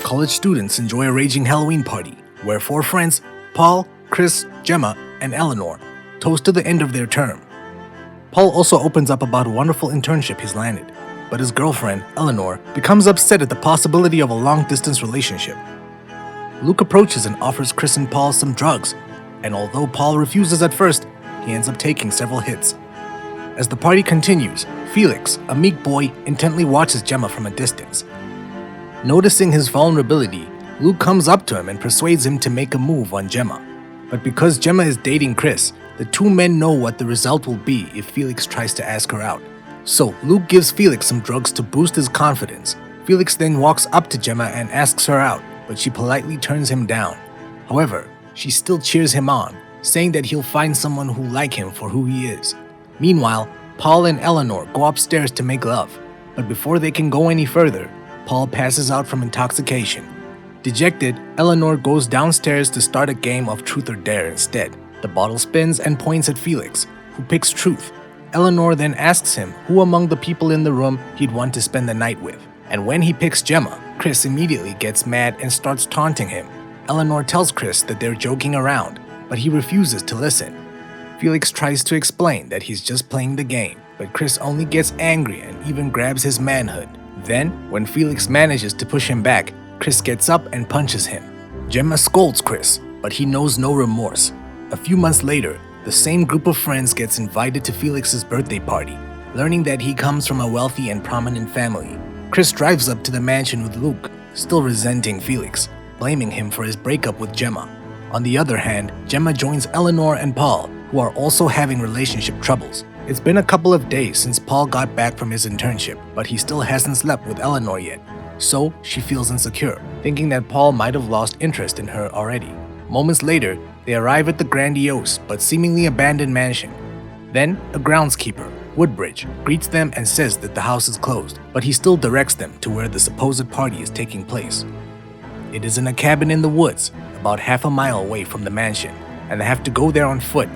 college students enjoy a raging Halloween party where four friends, Paul, Chris, Gemma, and Eleanor, toast to the end of their term. Paul also opens up about a wonderful internship he's landed, but his girlfriend, Eleanor, becomes upset at the possibility of a long-distance relationship. Luke approaches and offers Chris and Paul some drugs, and although Paul refuses at first, he ends up taking several hits. As the party continues, Felix, a meek boy, intently watches Gemma from a distance. Noticing his vulnerability, Luke comes up to him and persuades him to make a move on Gemma. But because Gemma is dating Chris, the two men know what the result will be if Felix tries to ask her out. So Luke gives Felix some drugs to boost his confidence. Felix then walks up to Gemma and asks her out, but she politely turns him down. However, she still cheers him on, saying that he'll find someone who like him for who he is. Meanwhile, Paul and Eleanor go upstairs to make love, but before they can go any further, Paul passes out from intoxication. Dejected, Eleanor goes downstairs to start a game of truth or dare instead. The bottle spins and points at Felix, who picks truth. Eleanor then asks him who among the people in the room he'd want to spend the night with. And when he picks Gemma, Chris immediately gets mad and starts taunting him. Eleanor tells Chris that they're joking around, but he refuses to listen. Felix tries to explain that he's just playing the game, but Chris only gets angry and even grabs his manhood. Then, when Felix manages to push him back, Chris gets up and punches him. Gemma scolds Chris, but he knows no remorse. A few months later, the same group of friends gets invited to Felix's birthday party. Learning that he comes from a wealthy and prominent family, Chris drives up to the mansion with Luke, still resenting Felix, blaming him for his breakup with Gemma. On the other hand, Gemma joins Eleanor and Paul, who are also having relationship troubles. It's been a couple of days since Paul got back from his internship, but he still hasn't slept with Eleanor yet. So she feels insecure, thinking that Paul might have lost interest in her already. Moments later, they arrive at the grandiose but seemingly abandoned mansion. Then, a groundskeeper, Woodbridge, greets them and says that the house is closed, but he still directs them to where the supposed party is taking place. It is in a cabin in the woods, about half a mile away from the mansion, and they have to go there on foot.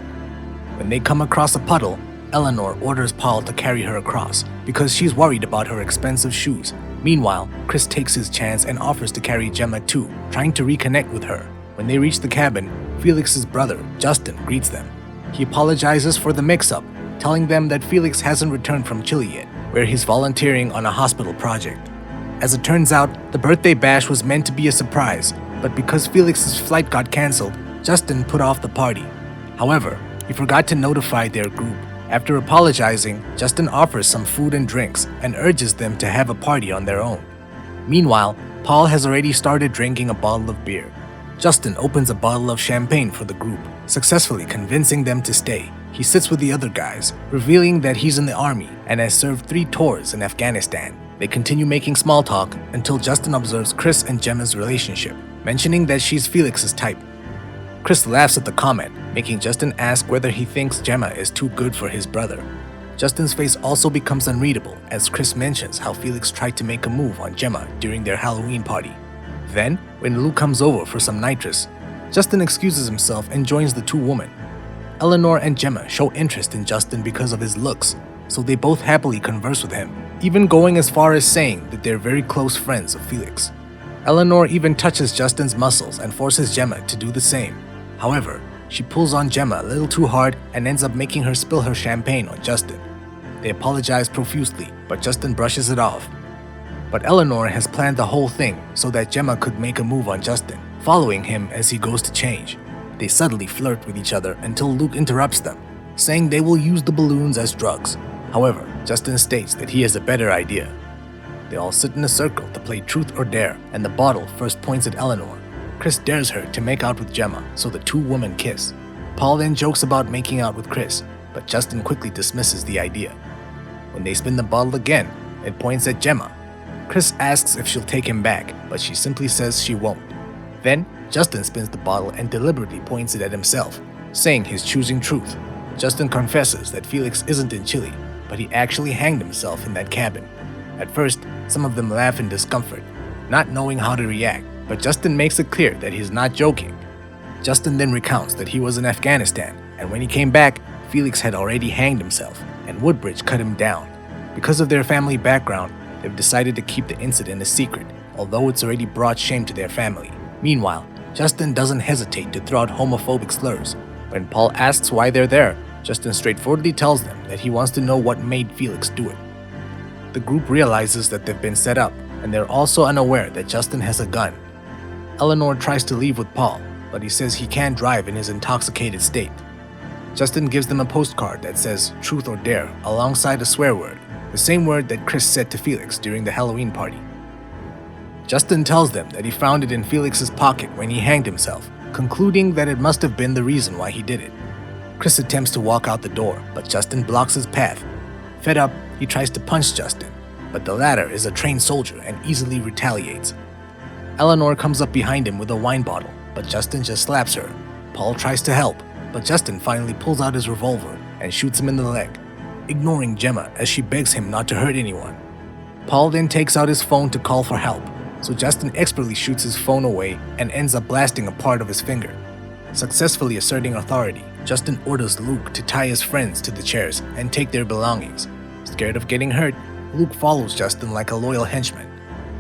When they come across a puddle, Eleanor orders Paul to carry her across because she's worried about her expensive shoes. Meanwhile, Chris takes his chance and offers to carry Gemma too, trying to reconnect with her. When they reach the cabin, Felix's brother, Justin, greets them. He apologizes for the mix-up, telling them that Felix hasn't returned from Chile yet, where he's volunteering on a hospital project. As it turns out, the birthday bash was meant to be a surprise, but because Felix's flight got cancelled, Justin put off the party. However, he forgot to notify their group. After apologizing, Justin offers some food and drinks and urges them to have a party on their own. Meanwhile, Paul has already started drinking a bottle of beer. Justin opens a bottle of champagne for the group, successfully convincing them to stay. He sits with the other guys, revealing that he's in the army and has served 3 tours in Afghanistan. They continue making small talk until Justin observes Chris and Gemma's relationship, mentioning that she's Felix's type. Chris laughs at the comment, making Justin ask whether he thinks Gemma is too good for his brother. Justin's face also becomes unreadable as Chris mentions how Felix tried to make a move on Gemma during their Halloween party. Then, when Luke comes over for some nitrous, Justin excuses himself and joins the two women. Eleanor and Gemma show interest in Justin because of his looks, so they both happily converse with him, even going as far as saying that they're very close friends of Felix. Eleanor even touches Justin's muscles and forces Gemma to do the same. However, she pulls on Gemma a little too hard and ends up making her spill her champagne on Justin. They apologize profusely, but Justin brushes it off. But Eleanor has planned the whole thing so that Gemma could make a move on Justin, following him as he goes to change. They subtly flirt with each other until Luke interrupts them, saying they will use the balloons as drugs. However, Justin states that he has a better idea. They all sit in a circle to play truth or dare, and the bottle first points at Eleanor. Chris dares her to make out with Gemma, so the two women kiss. Paul then jokes about making out with Chris, but Justin quickly dismisses the idea. When they spin the bottle again, it points at Gemma. Chris asks if she'll take him back, but she simply says she won't. Then, Justin spins the bottle and deliberately points it at himself, saying he's choosing truth. Justin confesses that Felix isn't in Chile, but he actually hanged himself in that cabin. At first, some of them laugh in discomfort, not knowing how to react, but Justin makes it clear that he's not joking. Justin then recounts that he was in Afghanistan, and when he came back, Felix had already hanged himself, and Woodbridge cut him down. Because of their family background, they've decided to keep the incident a secret, although it's already brought shame to their family. Meanwhile, Justin doesn't hesitate to throw out homophobic slurs. When Paul asks why they're there, Justin straightforwardly tells them that he wants to know what made Felix do it. The group realizes that they've been set up, and they're also unaware that Justin has a gun. Eleanor tries to leave with Paul, but he says he can't drive in his intoxicated state. Justin gives them a postcard that says truth or dare alongside a swear word, the same word that Chris said to Felix during the Halloween party. Justin tells them that he found it in Felix's pocket when he hanged himself, concluding that it must have been the reason why he did it. Chris attempts to walk out the door, but Justin blocks his path. Fed up, he tries to punch Justin, but the latter is a trained soldier and easily retaliates. Eleanor comes up behind him with a wine bottle, but Justin just slaps her. Paul tries to help, but Justin finally pulls out his revolver and shoots him in the leg, ignoring Gemma as she begs him not to hurt anyone. Paul then takes out his phone to call for help, so Justin expertly shoots his phone away and ends up blasting a part of his finger. Successfully asserting authority, Justin orders Luke to tie his friends to the chairs and take their belongings. Scared of getting hurt, Luke follows Justin like a loyal henchman.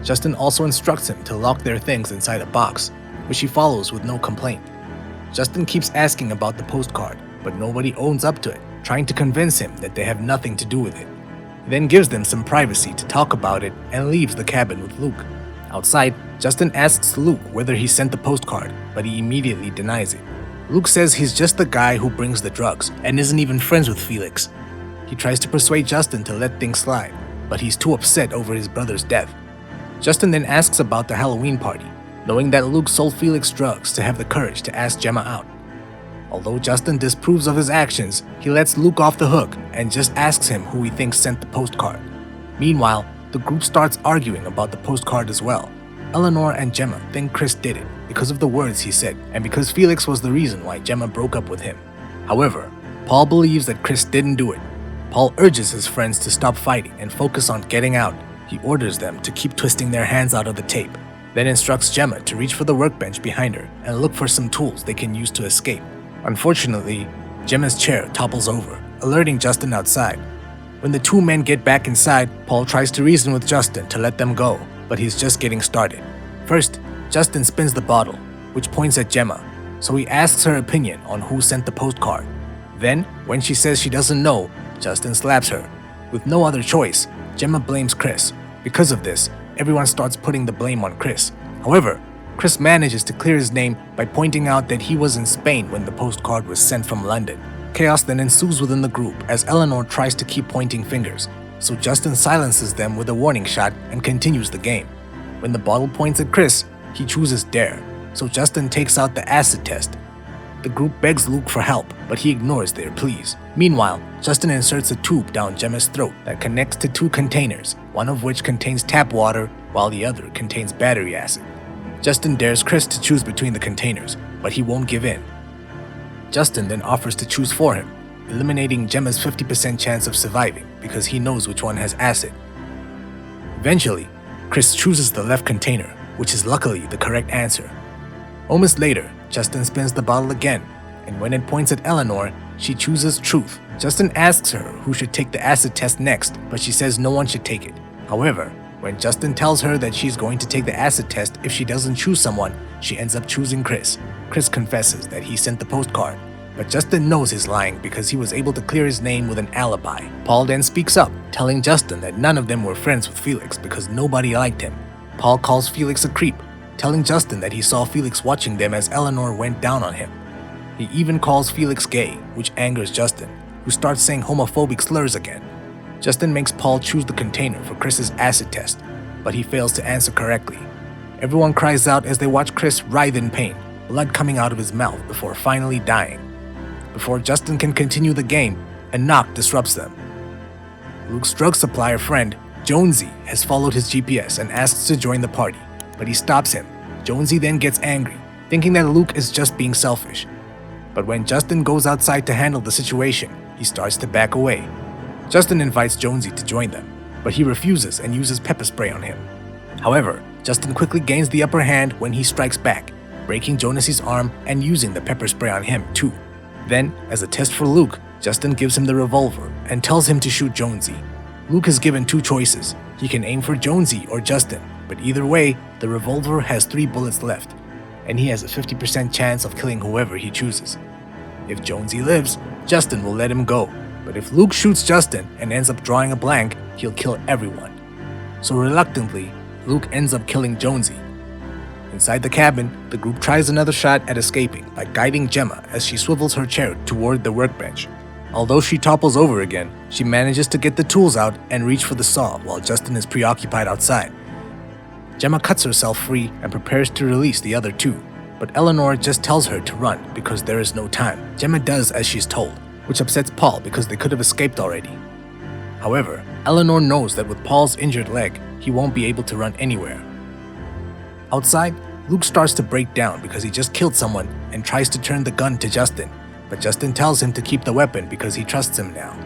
Justin also instructs him to lock their things inside a box, which he follows with no complaint. Justin keeps asking about the postcard, but nobody owns up to it, trying to convince him that they have nothing to do with it. He then gives them some privacy to talk about it and leaves the cabin with Luke. Outside, Justin asks Luke whether he sent the postcard, but he immediately denies it. Luke says he's just the guy who brings the drugs and isn't even friends with Felix. He tries to persuade Justin to let things slide, but he's too upset over his brother's death. Justin then asks about the Halloween party, knowing that Luke sold Felix drugs to have the courage to ask Gemma out. Although Justin disapproves of his actions, he lets Luke off the hook and just asks him who he thinks sent the postcard. Meanwhile, the group starts arguing about the postcard as well. Eleanor and Gemma think Chris did it because of the words he said and because Felix was the reason why Gemma broke up with him. However, Paul believes that Chris didn't do it. Paul urges his friends to stop fighting and focus on getting out. He orders them to keep twisting their hands out of the tape, then instructs Gemma to reach for the workbench behind her and look for some tools they can use to escape. Unfortunately, Gemma's chair topples over, alerting Justin outside. When the two men get back inside, Paul tries to reason with Justin to let them go, but he's just getting started. First, Justin spins the bottle, which points at Gemma, so he asks her opinion on who sent the postcard. Then, when she says she doesn't know, Justin slaps her. With no other choice, Gemma blames Chris. Because of this, everyone starts putting the blame on Chris. However, Chris manages to clear his name by pointing out that he was in Spain when the postcard was sent from London. Chaos then ensues within the group as Eleanor tries to keep pointing fingers, so Justin silences them with a warning shot and continues the game. When the bottle points at Chris, he chooses dare, so Justin takes out the acid test. The group begs Luke for help, but he ignores their pleas. Meanwhile, Justin inserts a tube down Gemma's throat that connects to two containers, one of which contains tap water while the other contains battery acid. Justin dares Chris to choose between the containers, but he won't give in. Justin then offers to choose for him, eliminating Gemma's 50% chance of surviving because he knows which one has acid. Eventually, Chris chooses the left container, which is luckily the correct answer. Moments later, Justin spins the bottle again, and when it points at Eleanor, she chooses truth. Justin asks her who should take the acid test next, but she says no one should take it. However, when Justin tells her that she's going to take the acid test if she doesn't choose someone, she ends up choosing Chris. Chris confesses that he sent the postcard, but Justin knows he's lying because he was able to clear his name with an alibi. Paul then speaks up, telling Justin that none of them were friends with Felix because nobody liked him. Paul calls Felix a creep, telling Justin that he saw Felix watching them as Eleanor went down on him. He even calls Felix gay, which angers Justin, who starts saying homophobic slurs again. Justin makes Paul choose the container for Chris's acid test, but he fails to answer correctly. Everyone cries out as they watch Chris writhe in pain, blood coming out of his mouth before finally dying. Before Justin can continue the game, a knock disrupts them. Luke's drug supplier friend, Jonesy, has followed his GPS and asks to join the party, but he stops him. Jonesy then gets angry, thinking that Luke is just being selfish. But when Justin goes outside to handle the situation, he starts to back away. Justin invites Jonesy to join them, but he refuses and uses pepper spray on him. However, Justin quickly gains the upper hand when he strikes back, breaking Jonasy's arm and using the pepper spray on him too. Then, as a test for Luke, Justin gives him the revolver and tells him to shoot Jonesy. Luke is given two choices. He can aim for Jonesy or Justin, but either way, the revolver has 3 bullets left, and he has a 50% chance of killing whoever he chooses. If Jonesy lives, Justin will let him go, but if Luke shoots Justin and ends up drawing a blank, he'll kill everyone. So reluctantly, Luke ends up killing Jonesy. Inside the cabin, the group tries another shot at escaping by guiding Gemma as she swivels her chair toward the workbench. Although she topples over again, she manages to get the tools out and reach for the saw while Justin is preoccupied outside. Gemma cuts herself free and prepares to release the other 2, but Eleanor just tells her to run because there is no time. Gemma does as she's told, which upsets Paul because they could have escaped already. However, Eleanor knows that with Paul's injured leg, he won't be able to run anywhere. Outside, Luke starts to break down because he just killed someone and tries to turn the gun to Justin, but Justin tells him to keep the weapon because he trusts him now.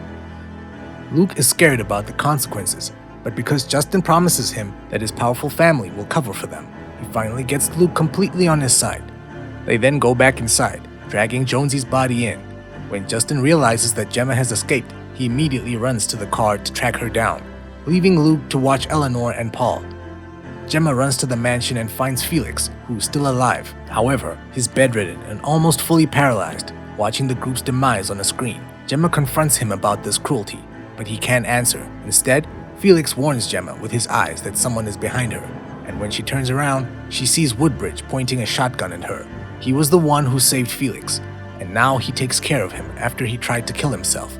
Luke is scared about the consequences, but because Justin promises him that his powerful family will cover for them, he finally gets Luke completely on his side. They then go back inside, dragging Jonesy's body in. When Justin realizes that Gemma has escaped, he immediately runs to the car to track her down, leaving Luke to watch Eleanor and Paul. Gemma runs to the mansion and finds Felix, who is still alive. However, he's bedridden and almost fully paralyzed, watching the group's demise on a screen. Gemma confronts him about this cruelty, but he can't answer. Instead, Felix warns Gemma with his eyes that someone is behind her, and when she turns around, she sees Woodbridge pointing a shotgun at her. He was the one who saved Felix, and now he takes care of him after he tried to kill himself.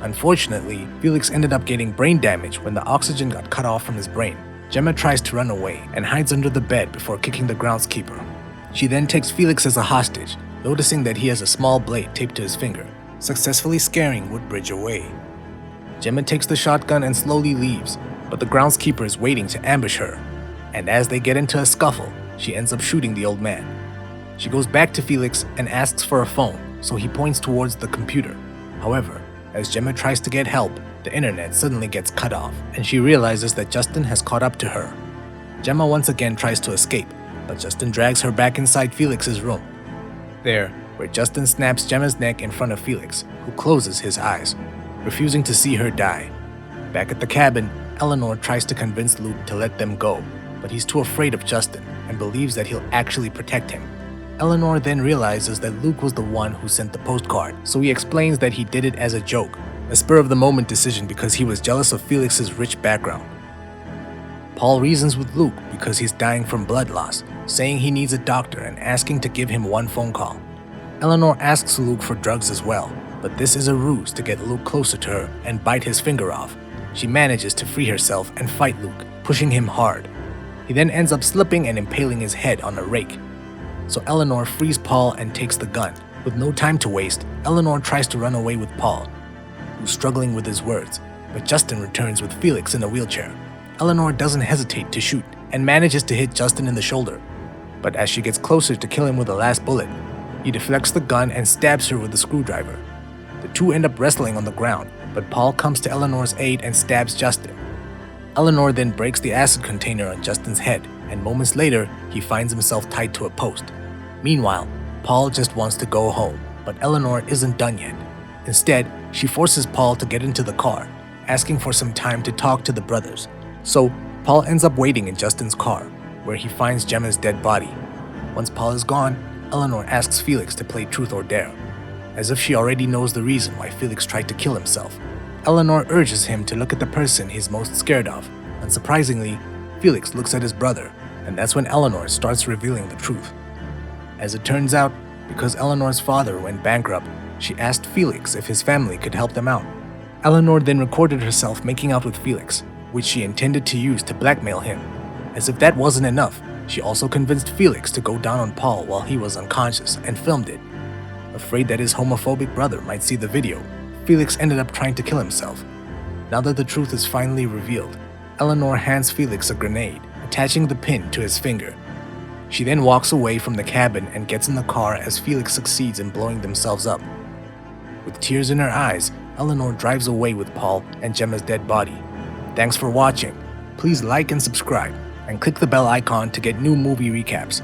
Unfortunately, Felix ended up getting brain damage when the oxygen got cut off from his brain. Gemma tries to run away and hides under the bed before kicking the groundskeeper. She then takes Felix as a hostage, noticing that he has a small blade taped to his finger, successfully scaring Woodbridge away. Gemma takes the shotgun and slowly leaves, but the groundskeeper is waiting to ambush her, and as they get into a scuffle, she ends up shooting the old man. She goes back to Felix and asks for a phone, so he points towards the computer. However, as Gemma tries to get help, the internet suddenly gets cut off, and she realizes that Justin has caught up to her. Gemma once again tries to escape, but Justin drags her back inside Felix's room. There, where Justin snaps Gemma's neck in front of Felix, who closes his eyes, refusing to see her die. Back at the cabin, Eleanor tries to convince Luke to let them go, but he's too afraid of Justin and believes that he'll actually protect him. Eleanor then realizes that Luke was the one who sent the postcard, so he explains that he did it as a joke, a spur-of-the-moment decision because he was jealous of Felix's rich background. Paul reasons with Luke because he's dying from blood loss, saying he needs a doctor and asking to give him one phone call. Eleanor asks Luke for drugs as well, but this is a ruse to get Luke closer to her and bite his finger off. She manages to free herself and fight Luke, pushing him hard. He then ends up slipping and impaling his head on a rake. So Eleanor frees Paul and takes the gun. With no time to waste, Eleanor tries to run away with Paul, who's struggling with his words, but Justin returns with Felix in a wheelchair. Eleanor doesn't hesitate to shoot and manages to hit Justin in the shoulder, but as she gets closer to kill him with the last bullet, he deflects the gun and stabs her with a screwdriver. The two end up wrestling on the ground, but Paul comes to Eleanor's aid and stabs Justin. Eleanor then breaks the acid container on Justin's head, and moments later, he finds himself tied to a post. Meanwhile, Paul just wants to go home, but Eleanor isn't done yet. Instead, she forces Paul to get into the car, asking for some time to talk to the brothers. So, Paul ends up waiting in Justin's car, where he finds Gemma's dead body. Once Paul is gone, Eleanor asks Felix to play Truth or Dare. As if she already knows the reason why Felix tried to kill himself, Eleanor urges him to look at the person he's most scared of. Unsurprisingly, Felix looks at his brother, and that's when Eleanor starts revealing the truth. As it turns out, because Eleanor's father went bankrupt, she asked Felix if his family could help them out. Eleanor then recorded herself making out with Felix, which she intended to use to blackmail him. As if that wasn't enough, she also convinced Felix to go down on Paul while he was unconscious and filmed it. Afraid that his homophobic brother might see the video, Felix ended up trying to kill himself. Now that the truth is finally revealed, Eleanor hands Felix a grenade, attaching the pin to his finger. She then walks away from the cabin and gets in the car as Felix succeeds in blowing themselves up. With tears in her eyes, Eleanor drives away with Paul and Gemma's dead body. Thanks for watching. Please like and subscribe, and click the bell icon to get new movie recaps.